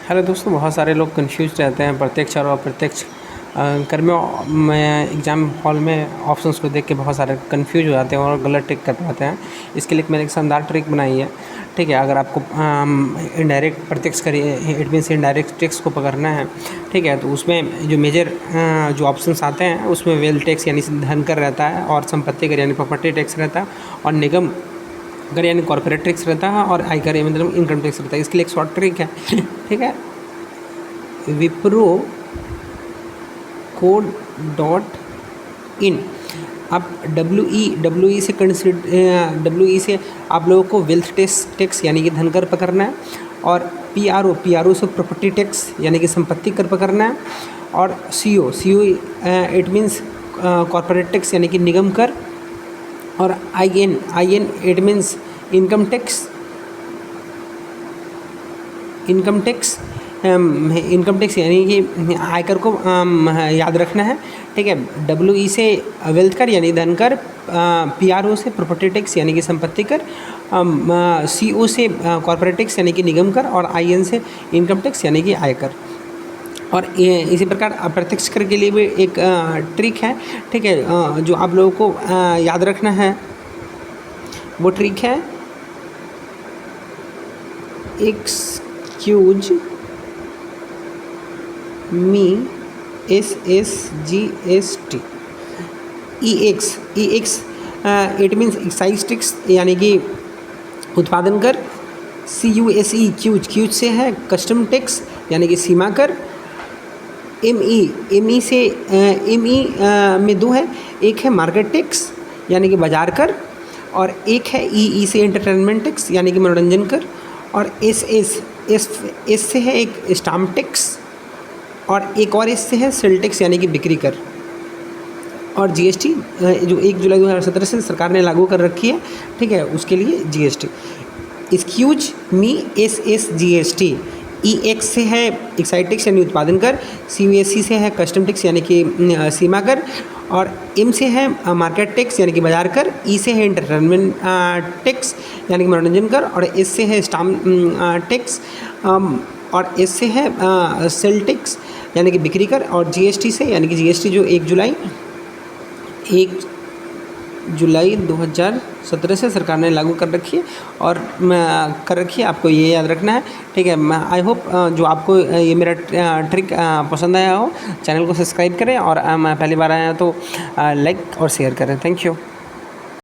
Hello दोस्तों, बहुत सारे लोग कंफ्यूज रहते हैं प्रत्यक्ष और अप्रत्यक्ष कर्मियों में एग्ज़ाम हॉल में ऑप्शंस को देख के बहुत सारे कंफ्यूज हो जाते हैं और गलत टिक कर पाते हैं। इसके लिए मैंने एक शानदार ट्रिक बनाई है। ठीक है, अगर आपको इनडायरेक्ट प्रत्यक्ष करिए इट मीन्स इनडायरेक्ट टैक्स को पकड़ना है, ठीक है, तो उसमें जो मेजर जो ऑप्शंस आते हैं उसमें वेल्थ टैक्स यानी धन कर रहता है, और संपत्ति कर यानी प्रॉपर्टी टैक्स रहता है, और निगम कर यानी कॉर्पोरेट टैक्स रहता है, और आयकर मतलब इनकम टैक्स रहता है। इसके लिए एक शॉर्ट ट्रिक है। ठीक है, विप्रो कोड डॉट इन। आप डब्ल्यू ई से आप लोगों को वेल्थ टैक्स यानी कि धन कर पकड़ना है, और पी आर ओ से प्रॉपर्टी टैक्स यानी कि संपत्ति कर पकड़ना है, और C O it means corporate tax यानी कि निगम कर, और I N it means income tax यानी कि आयकर को याद रखना है। ठीक है, डब्ल्यू ई से वेल्थ कर यानी धन कर, पी आर ओ से प्रॉपर्टी टैक्स यानी कि संपत्ति कर, सी ओ से कॉर्पोरेट टैक्स यानी कि निगम कर, और आई एन से इनकम टैक्स यानी कि आयकर। और इसी प्रकार अप्रत्यक्ष कर के लिए भी एक ट्रिक है। ठीक है, जो आप लोगों को याद रखना है वो ट्रिक है excuse me SSGST EX it means excise tax यानी कि उत्पादन कर, CUSE क्यूज से है कस्टम टैक्स यानी कि सीमा कर, ME से ME में दो है, एक है मार्केट टैक्स यानी कि बाजार कर, और एक है EE से एंटरटेनमेंट टैक्स यानी कि मनोरंजन कर, और S से है एक स्टाम्प टैक्स, और एक और एस से है सेल टैक्स यानी कि बिक्री कर। और GST जो 1 जुलाई 2017 से सरकार ने लागू कर रखी है, ठीक है, उसके लिए GST। Excuse me SSGST। EX से है एक्साइज टैक्स यानी उत्पादन कर, CUSE से है कस्टम टैक्स यानी कि सीमा कर, और M से है मार्केट टैक्स यानी कि बाजार कर, E से है एंटरटेनमेंट टैक्स यानी कि मनोरंजन कर, और S से है स्टाम्प टैक्स, और S से है सेल टैक्स यानी कि बिक्री कर, और GST से यानी कि GST जो 1 जुलाई 2017 से सरकार ने लागू कर रखी है आपको ये याद रखना है। ठीक है, आई होप जो आपको ये मेरा ट्रिक पसंद आया हो, चैनल को सब्सक्राइब करें, और पहली बार आया तो लाइक और शेयर करें। Thank you.